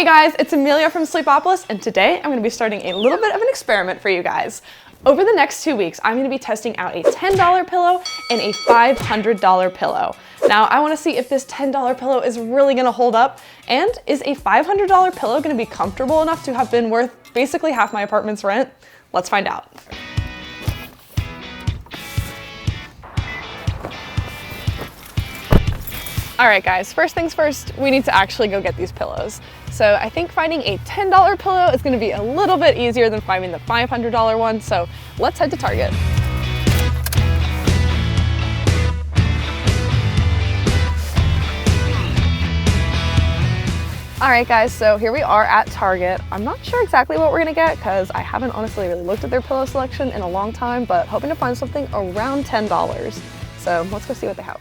guys, it's Amelia from Sleepopolis, and today I'm going to be starting a little bit of an experiment for you guys. Over the next 2 weeks, I'm going to be testing out a $10 pillow and a $500 pillow. Now, I want to see if this $10 pillow is really going to hold up, and is a $500 pillow going to be comfortable enough to have been worth basically half my apartment's rent? Let's find out. All right guys, first things first, we need to actually go get these pillows. So I think finding a $10 pillow is gonna be a little bit easier than finding the $500 one, so let's head to Target. All right guys, so here we are at Target. I'm not sure exactly what we're gonna get because I haven't honestly really looked at their pillow selection in a long time, but hoping to find something around $10. So let's go see what they have.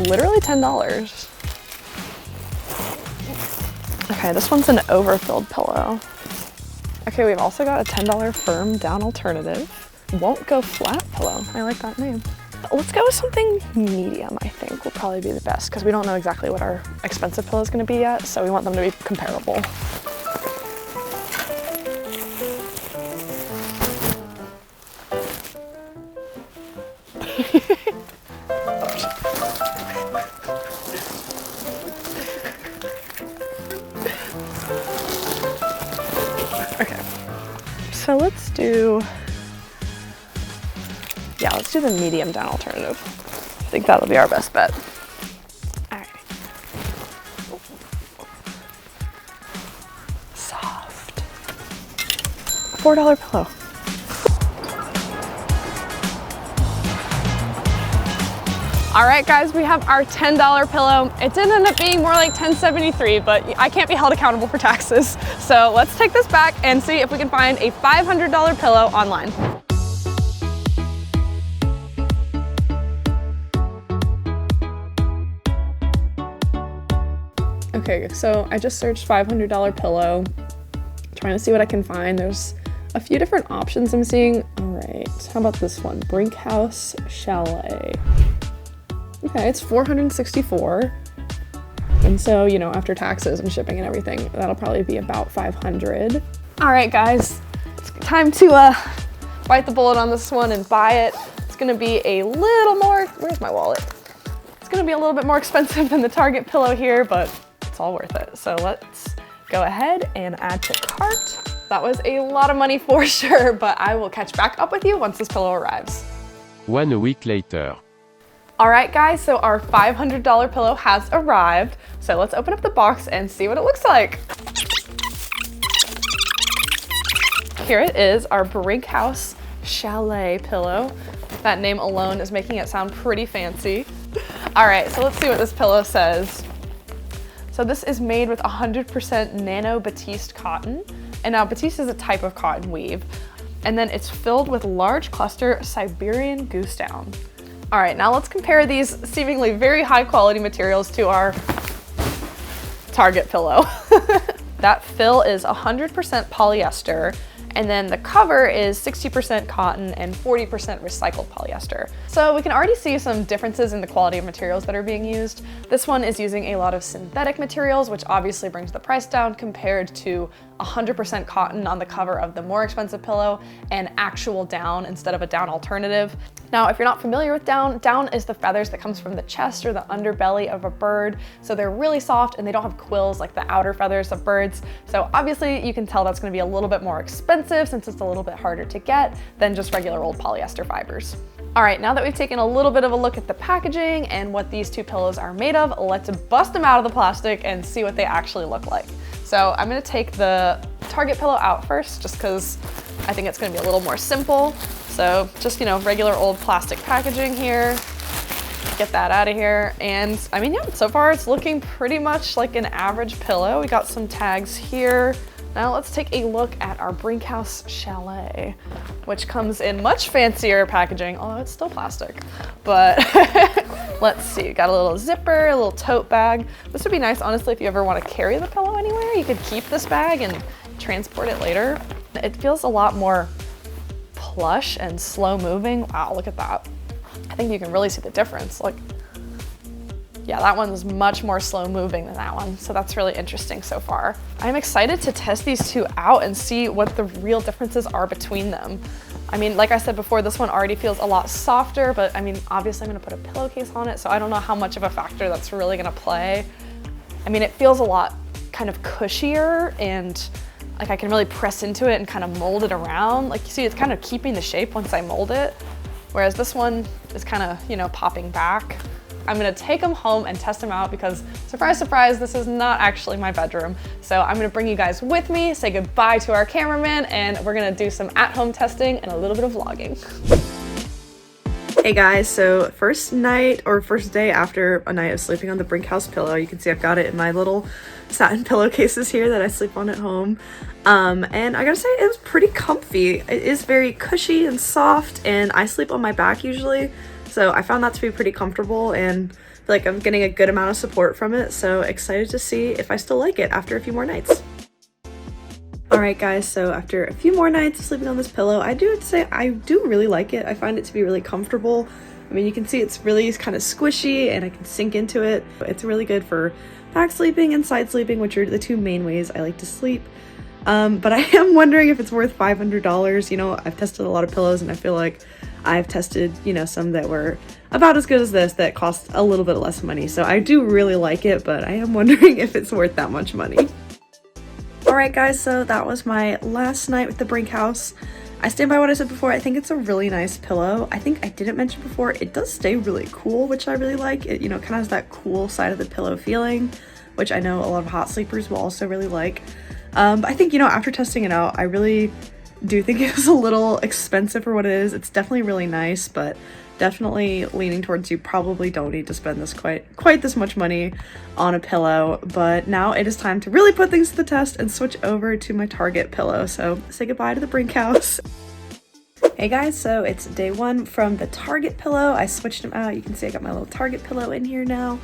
Literally $10. Okay, this one's an overfilled pillow. Okay, we've also got a $10 firm down alternative. Won't go flat pillow. I like that name. Let's go with something medium, I think will probably be the best because we don't know exactly what our expensive pillow is going to be yet, so we want them to be comparable. Okay, so let's do the medium down alternative. I think that'll be our best bet. All right. Soft. $4 pillow. All right guys, we have our $10 pillow. It did end up being more like $10.73, but I can't be held accountable for taxes. So let's take this back and see if we can find a $500 pillow online. Okay, so I just searched $500 pillow, trying to see what I can find. There's a few different options I'm seeing. All right, how about this one? Brink House Chalet. Okay, it's $464. And so, you know, after taxes and shipping and everything, that'll probably be about $500. All right, guys, it's time to bite the bullet on this one and buy it. It's gonna be a little more, where's my wallet? It's gonna be a little bit more expensive than the Target pillow here, but it's all worth it. So let's go ahead and add to cart. That was a lot of money for sure, but I will catch back up with you once this pillow arrives. 1 week later. All right guys, so our $500 pillow has arrived. So let's open up the box and see what it looks like. Here it is, our Brink House Chalet pillow. That name alone is making it sound pretty fancy. All right, so let's see what this pillow says. So this is made with 100% nano batiste cotton. And now batiste is a type of cotton weave. And then it's filled with large cluster Siberian goose down. All right, now let's compare these seemingly very high quality materials to our Target pillow. That fill is 100% polyester, and then the cover is 60% cotton and 40% recycled polyester. So we can already see some differences in the quality of materials that are being used. This one is using a lot of synthetic materials, which obviously brings the price down compared to 100% cotton on the cover of the more expensive pillow and actual down instead of a down alternative. Now, if you're not familiar with down, down is the feathers that comes from the chest or the underbelly of a bird. So they're really soft and they don't have quills like the outer feathers of birds. So obviously you can tell that's gonna be a little bit more expensive since it's a little bit harder to get than just regular old polyester fibers. All right, now that we've taken a little bit of a look at the packaging and what these two pillows are made of, let's bust them out of the plastic and see what they actually look like. So I'm gonna take the Target pillow out first, just because I think it's gonna be a little more simple. So just, you know, regular old plastic packaging here. Get that out of here. And I mean, yeah, so far it's looking pretty much like an average pillow. We got some tags here. Now let's take a look at our Brink House Chalet, which comes in much fancier packaging, although it's still plastic. But Let's see, got a little zipper, a little tote bag. This would be nice, honestly, if you ever want to carry the pillow anywhere. You could keep this bag and transport it later. It feels a lot more plush and slow moving. Wow, look at that. I think you can really see the difference. Look. Yeah, that one's much more slow moving than that one. So that's really interesting so far. I'm excited to test these two out and see what the real differences are between them. I mean, like I said before, this one already feels a lot softer, but I mean, obviously I'm gonna put a pillowcase on it, so I don't know how much of a factor that's really gonna play. I mean, it feels a lot kind of cushier, and like I can really press into it and kind of mold it around. Like you see, it's kind of keeping the shape once I mold it, whereas this one is kind of, you know, popping back. I'm gonna take them home and test them out because, surprise, surprise, this is not actually my bedroom. So I'm gonna bring you guys with me, say goodbye to our cameraman, and we're gonna do some at-home testing and a little bit of vlogging. Hey guys, so first day after a night of sleeping on the Brink House pillow. You can see I've got it in my little satin pillowcases here that I sleep on at home. And I gotta say, it was pretty comfy. It is very cushy and soft, and I sleep on my back usually. So I found that to be pretty comfortable, and feel like I'm getting a good amount of support from it. So excited to see if I still like it after a few more nights. Alright guys, so after a few more nights of sleeping on this pillow, I do have to say I do really like it. I find it to be really comfortable. I mean, you can see it's really kind of squishy and I can sink into it. It's really good for back sleeping and side sleeping, which are the two main ways I like to sleep. But I am wondering if it's worth $500. You know, I've tested a lot of pillows and I feel like I've tested, you know, some that were about as good as this that cost a little bit less money. So I do really like it, but I am wondering if it's worth that much money. Alright guys, so that was my last night with the Brink House. I stand by what I said before. I think it's a really nice pillow. I think I didn't mention before, it does stay really cool, which I really like. It, you know, kind of has that cool side of the pillow feeling, which I know a lot of hot sleepers will also really like. But I think, you know, after testing it out, I really do think it was a little expensive for what it is. It's definitely really nice, but definitely leaning towards you probably don't need to spend this quite this much money on a pillow. But now it is time to really put things to the test and switch over to my Target pillow. So say goodbye to the Brink House. Hey guys, so it's day one from the Target pillow. I switched them out. You can see I got my little Target pillow in here now.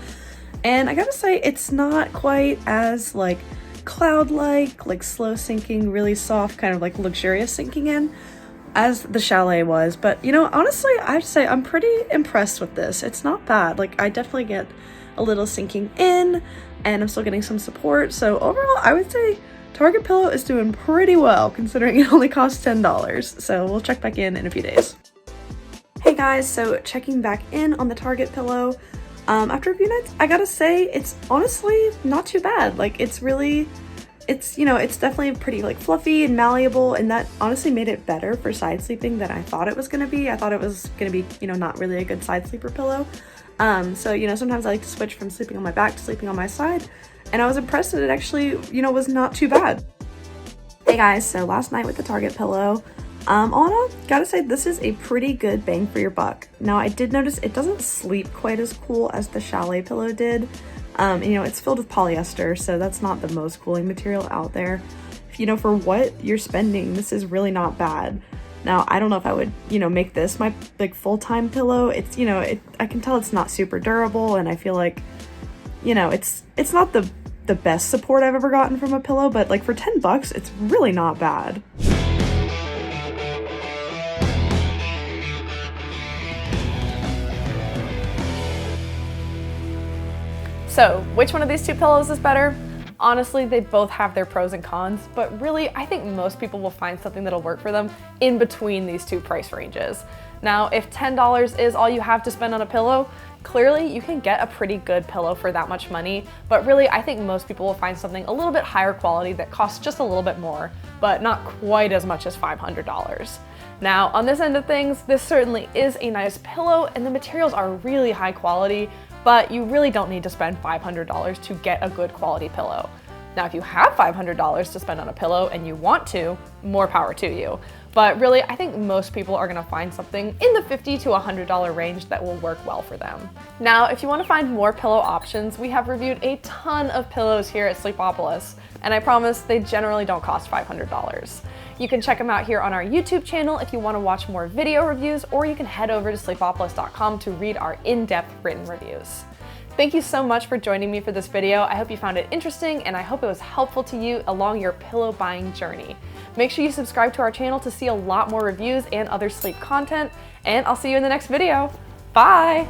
And I gotta say, it's not quite as like cloud-like, like slow sinking, really soft, kind of like luxurious sinking in as the Chalet was. But you know, honestly, I have to say I'm pretty impressed with this. It's not bad. Like I definitely get a little sinking in and I'm still getting some support. So overall, I would say Target pillow is doing pretty well considering it only costs $10. So we'll check back in a few days. Hey guys, so checking back in on the Target pillow. After a few nights, I gotta say it's honestly not too bad. Like it's you know, it's definitely pretty like fluffy and malleable, and that honestly made it better for side sleeping than I thought it was gonna be. I thought it was gonna be, you know, not really a good side sleeper pillow. So, you know, sometimes I like to switch from sleeping on my back to sleeping on my side, and I was impressed that it actually, you know, was not too bad. Hey guys, so last night with the Target pillow, all in all, gotta say this is a pretty good bang for your buck. Now I did notice it doesn't sleep quite as cool as the Chalet pillow did. You know, it's filled with polyester, so that's not the most cooling material out there. You know, for what you're spending, this is really not bad. Now, I don't know if I would, you know, make this my like full-time pillow. It's, you know, I can tell it's not super durable, and I feel like, you know, it's not the best support I've ever gotten from a pillow, but like for $10, it's really not bad. So, which one of these two pillows is better? Honestly, they both have their pros and cons, but really, I think most people will find something that'll work for them in between these two price ranges. Now, if $10 is all you have to spend on a pillow, clearly you can get a pretty good pillow for that much money, but really, I think most people will find something a little bit higher quality that costs just a little bit more, but not quite as much as $500. Now, on this end of things, this certainly is a nice pillow, and the materials are really high quality, but you really don't need to spend $500 to get a good quality pillow. Now, if you have $500 to spend on a pillow and you want to, more power to you. But really, I think most people are gonna find something in the $50 to $100 range that will work well for them. Now, if you wanna find more pillow options, we have reviewed a ton of pillows here at Sleepopolis, and I promise they generally don't cost $500. You can check them out here on our YouTube channel if you wanna watch more video reviews, or you can head over to sleepopolis.com to read our in-depth written reviews. Thank you so much for joining me for this video. I hope you found it interesting, and I hope it was helpful to you along your pillow buying journey. Make sure you subscribe to our channel to see a lot more reviews and other sleep content, and I'll see you in the next video. Bye!